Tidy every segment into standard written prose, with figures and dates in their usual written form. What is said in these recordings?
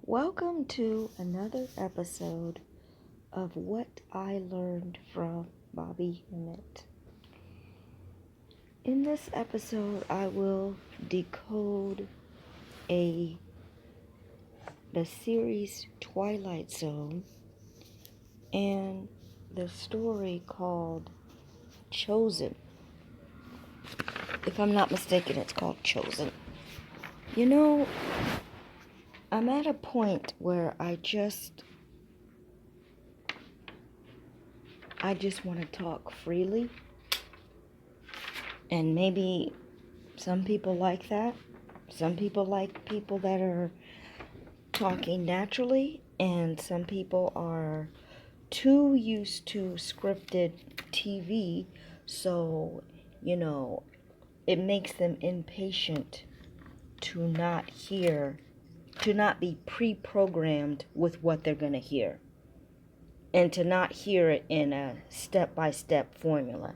Welcome to another episode of What I Learned from Bobby Hemmit. In this episode, I will decode the series Twilight Zone and the story called Chosen. If I'm not mistaken, it's called Chosen. You know, I'm at a point where I just want to talk freely. And maybe some people like that. Some people like people that are talking naturally. And some people are too used to scripted TV. So, it makes them impatient to not be pre-programmed with what they're going to hear. And to not hear it in a step-by-step formula.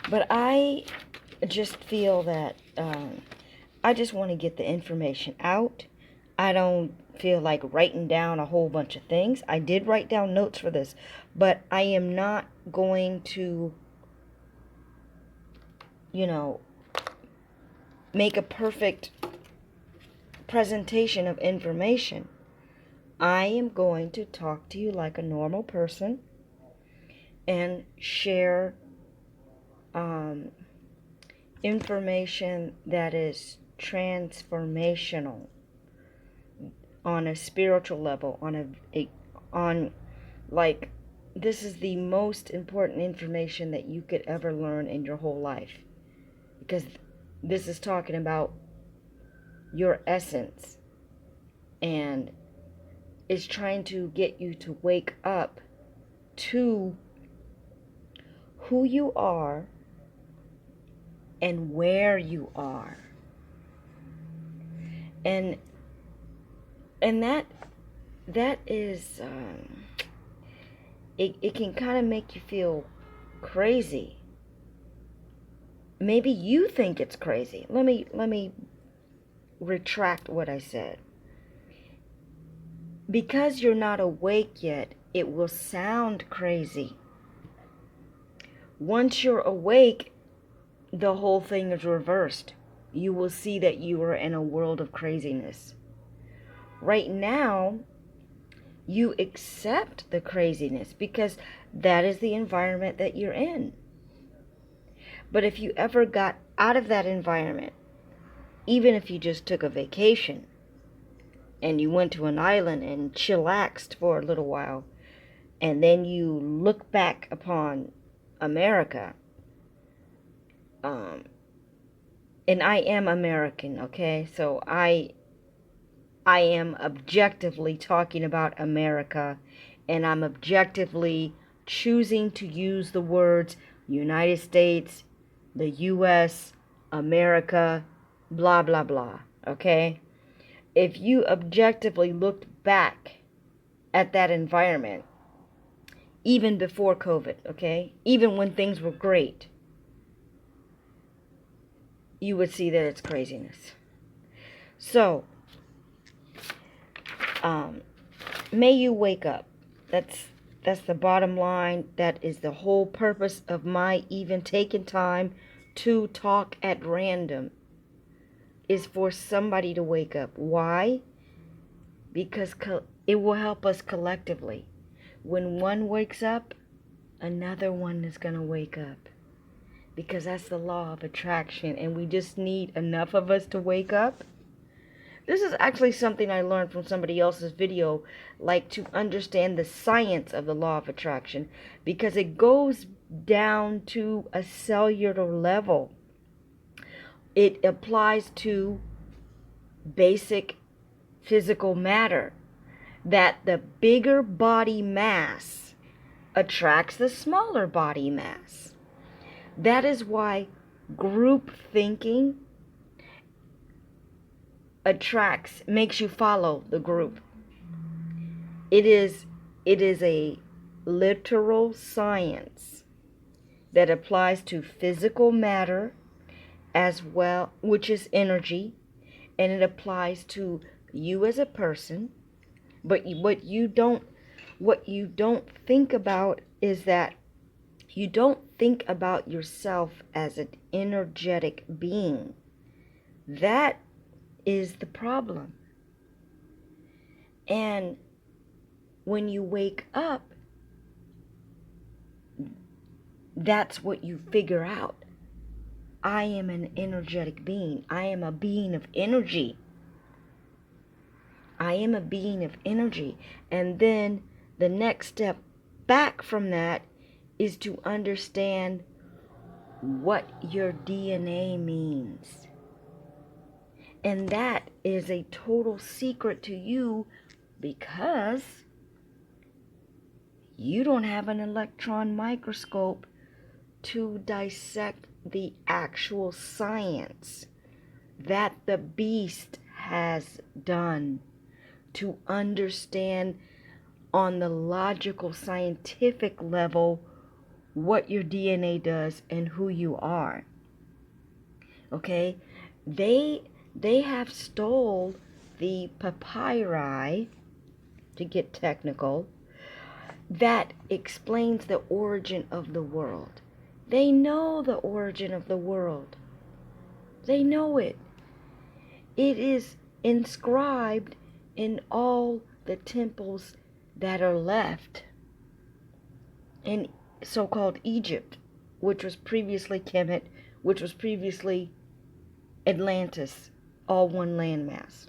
But I just feel that I just want to get the information out. I don't feel like writing down a whole bunch of things. I did write down notes for this, but I am not going to, make a perfect presentation of information. I am going to talk to you like a normal person and share information that is transformational on a spiritual level, this is the most important information that you could ever learn in your whole life, because this is talking about your essence and is trying to get you to wake up to who you are and where you are. And that is it can kind of make you feel crazy. Maybe you think it's crazy. Let me retract what I said. Because you're not awake yet, it will sound crazy. Once you're awake, the whole thing is reversed. You will see that you are in a world of craziness. Right now, you accept the craziness because that is the environment that you're in. But if you ever got out of that environment, even if you just took a vacation and you went to an island and chillaxed for a little while, and then you look back upon America, and I am American, okay? So I am objectively talking about America, and I'm objectively choosing to use the words United States, the U.S., America, blah, blah, blah, okay? If you objectively looked back at that environment, even before COVID, okay? Even when things were great, you would see that it's craziness. So, may you wake up. That's the bottom line. That is the whole purpose of my even taking time to talk at random, is for somebody to wake up. Why? Because it will help us collectively. When one wakes up, another one is going to wake up. Because that's the law of attraction, and we just need enough of us to wake up. This is actually something I learned from somebody else's video, like to understand the science of the law of attraction, because it goes down to a cellular level. It applies to basic physical matter, that the bigger body mass attracts the smaller body mass. That is why group thinking makes you follow the group. It is a literal science that applies to physical matter as well, which is energy, and it applies to you as a person, but what you don't think about is that you don't think about yourself as an energetic being. That is the problem. And when you wake up, that's what you figure out. I am an energetic being. I am a being of energy. I am a being of energy. And then the next step back from that is to understand what your DNA means. And that is a total secret to you because you don't have an electron microscope to dissect the actual science that the beast has done to understand on the logical scientific level what your DNA does and who you are. Okay? They have stole the papyri, to get technical, that explains the origin of the world. They know the origin of the world. They know it. It is inscribed in all the temples that are left in so-called Egypt, which was previously Kemet, which was previously Atlantis, all one landmass.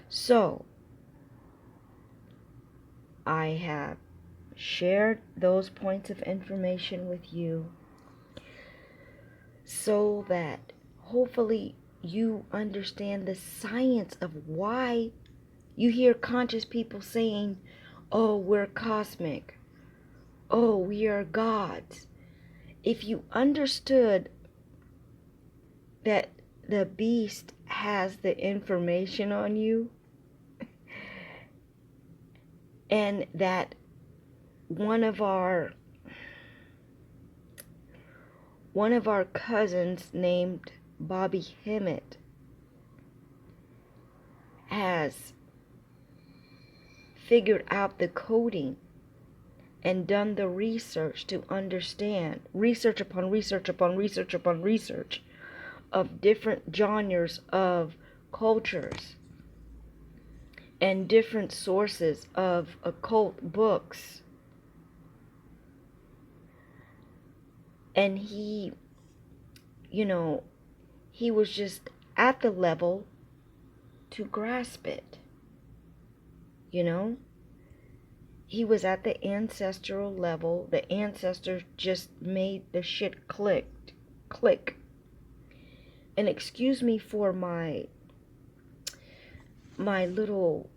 So, I have shared those points of information with you so that hopefully you understand the science of why you hear conscious people saying, oh, we're cosmic. Oh, we are gods. If you understood that the beast has the information on you, and that one of our cousins named Bobby Hemmit has figured out the coding and done the research to understand, research upon research upon research upon research of different genres of cultures and different sources of occult books. And he was just at the level to grasp it. He was at the ancestral level. The ancestors just made the shit click. And excuse me for my little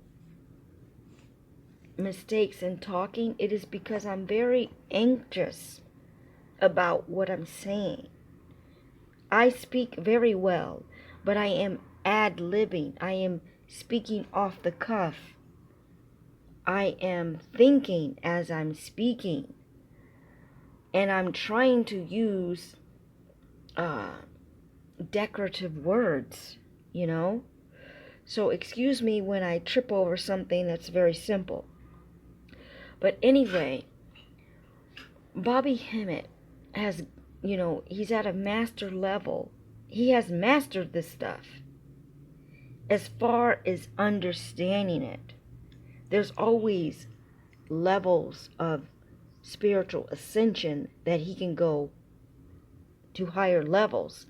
mistakes in talking. It is because I'm very anxious about what I'm saying. I speak very well, but I am ad-libbing. I am speaking off the cuff. I am thinking as I'm speaking. And I'm trying to use decorative words, So excuse me when I trip over something that's very simple. But anyway, Bobby Hemmit has, he's at a master level. He has mastered this stuff. As far as understanding it, there's always levels of spiritual ascension that he can go to higher levels.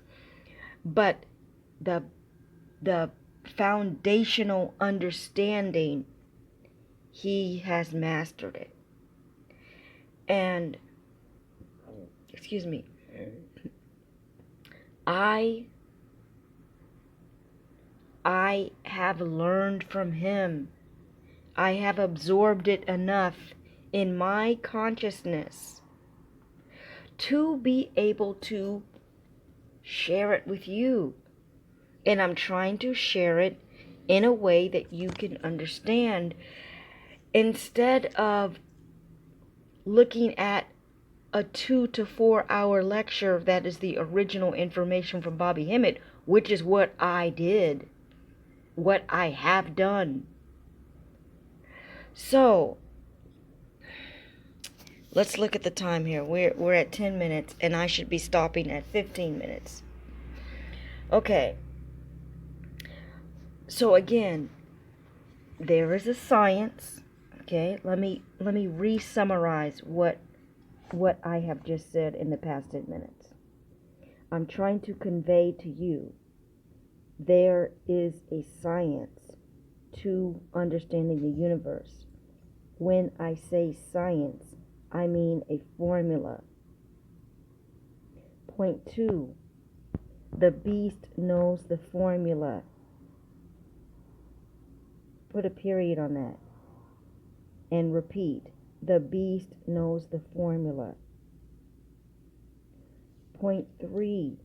But the foundational understanding, he has mastered it. And excuse me, I have learned from him. I have absorbed it enough in my consciousness to be able to share it with you. And I'm trying to share it in a way that you can understand, instead of looking at a 2 to 4 hour lecture that is the original information from Bobby Hemmit, which is what I did. what I have done. So, let's look at the time here. We're at 10 minutes, and I should be stopping at 15 minutes. Okay. So again, there is a science. Okay, let me re-summarize what I have just said in the past 10 minutes. I'm trying to convey to you there is a science to understanding the universe. When I say science, I mean a formula. Point 2, the beast knows the formula. Put a period on that. And repeat, the beast knows the formula. Point 3,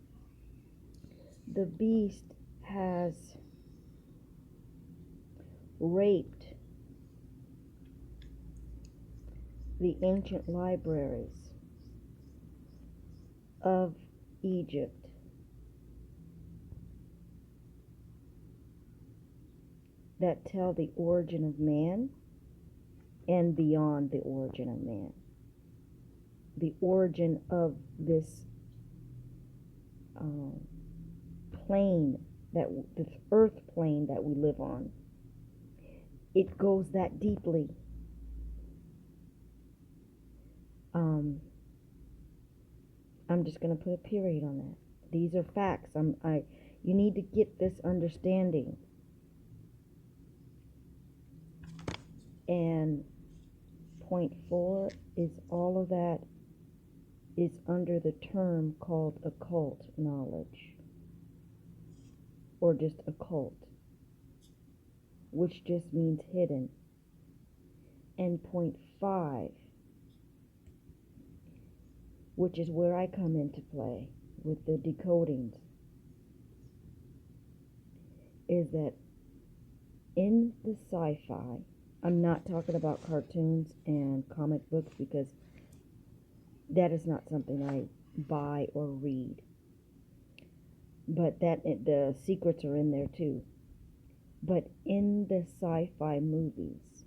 the beast has raped the ancient libraries of Egypt. That tell the origin of man and beyond the origin of man. The origin of this plane, this earth plane that we live on. It goes that deeply. I'm just going to put a period on that. These are facts. You need to get this understanding. And point 4 is all of that is under the term called occult knowledge, or just occult, which just means hidden. And point 5, which is where I come into play with the decodings, is that in the sci-fi, I'm not talking about cartoons and comic books because that is not something I buy or read. But the secrets are in there too. But in the sci-fi movies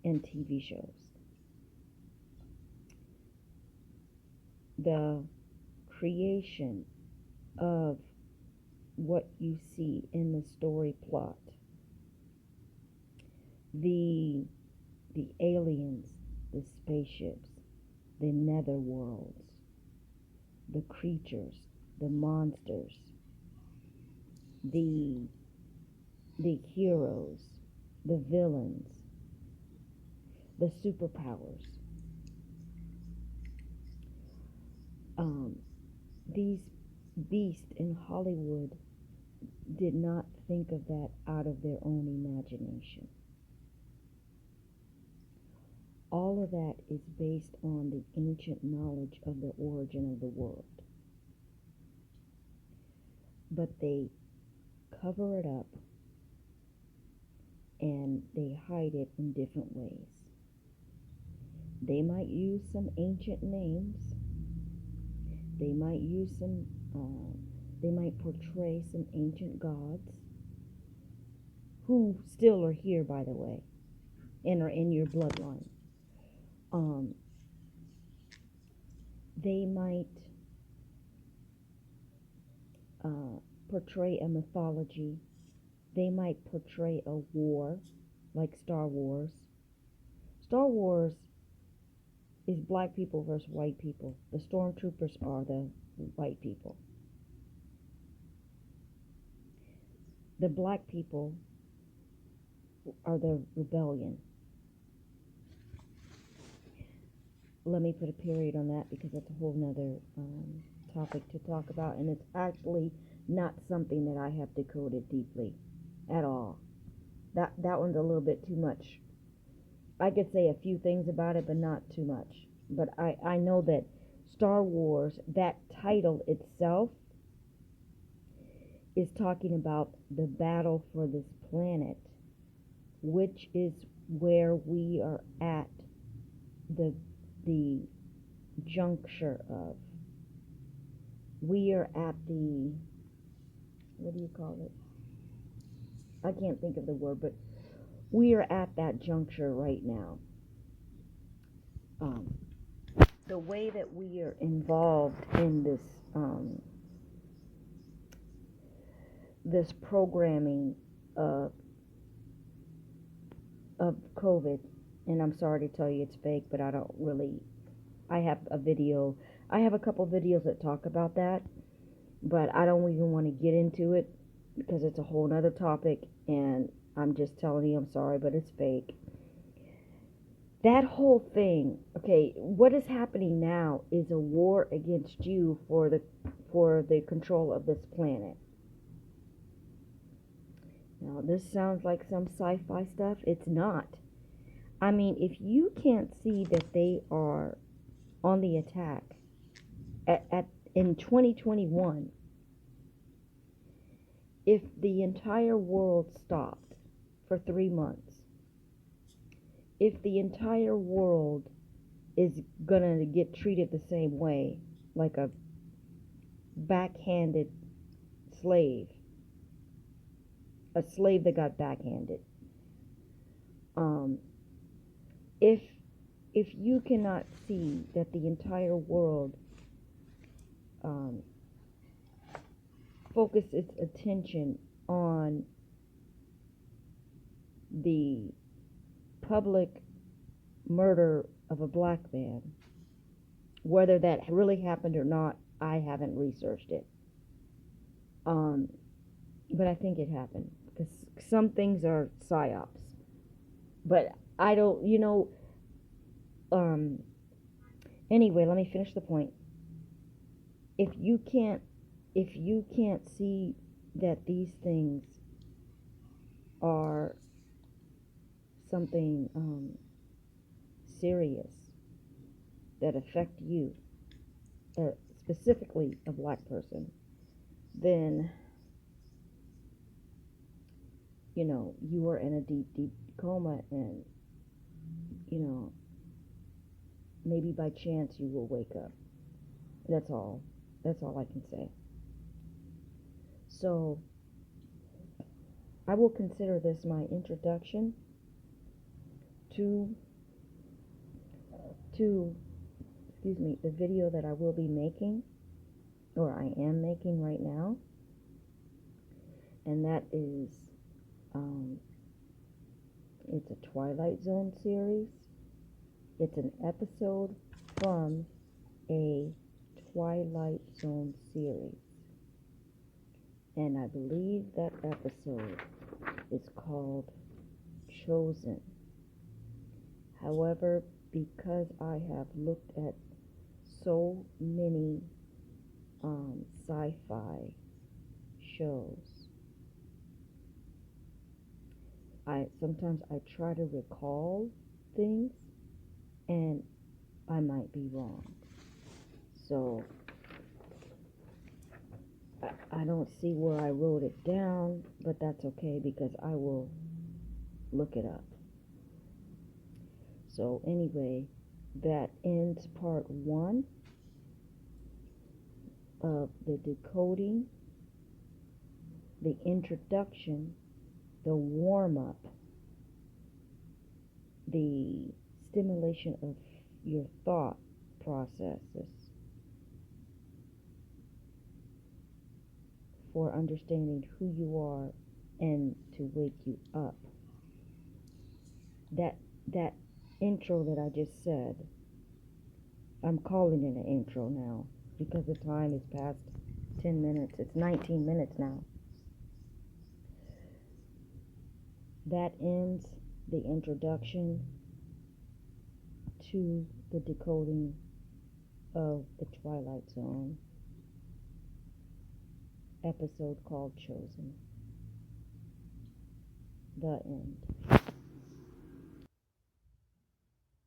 and TV shows, the creation of what you see in the story plot, the aliens, the spaceships, the nether worlds, the creatures, the monsters, the heroes, the villains, the superpowers. These beasts in Hollywood did not think of that out of their own imagination. All of that is based on the ancient knowledge of the origin of the world. But they cover it up and they hide it in different ways. They might use some ancient names. They might use they might portray some ancient gods who still are here, by the way, and are in your bloodline. They might portray a mythology. They might portray a war, like Star Wars. Star Wars is black people versus white people. The stormtroopers are the white people. The black people are the rebellion. Let me put a period on that because that's a whole nother topic to talk about, and it's actually not something that I have decoded deeply at all. That one's a little bit too much. I could say a few things about it, but not too much. But I know that Star Wars, that title itself, is talking about the battle for this planet, which is where we are at the juncture of. We are at the, what do you call it? I can't think of the word, but we are at that juncture right now. Um, the way that we are involved in this programming of COVID, and I'm sorry to tell you it's fake, but I have a couple videos that talk about that, but I don't even want to get into it because it's a whole nother topic, and I'm just telling you I'm sorry, but it's fake. That whole thing, okay, what is happening now is a war against you for the control of this planet. Now, this sounds like some sci-fi stuff. It's not. I mean, if you can't see that they are on the attack in 2021, if the entire world stopped for 3 months, if the entire world is gonna get treated the same way, like a backhanded slave, a slave that got backhanded, if you cannot see that the entire world focus its attention on the public murder of a black man, whether that really happened or not, I haven't researched it. But I think it happened because some things are psyops. But I don't, anyway, let me finish the point. If you can't see that these things are something serious that affect you, specifically a black person, then you are in a deep coma, and maybe by chance you will wake up. That's all I can say. So I will consider this my introduction to the video that I will be making, or I am making right now, and that is it's a Twilight Zone series. It's an episode from a Twilight Zone series, and I believe that episode is called Chosen. However, because I have looked at so many sci-fi shows, sometimes I try to recall things, and I might be wrong. So I don't see where I wrote it down, but that's okay because I will look it up. So anyway, that ends part 1 of the decoding, the introduction, the warm-up, the stimulation of your thought processes for understanding who you are and to wake you up. That intro that I just said, I'm calling it an intro now because the time is past 10 minutes. It's 19 minutes now. That ends the introduction to the decoding of the Twilight Zone episode called Chosen. The end.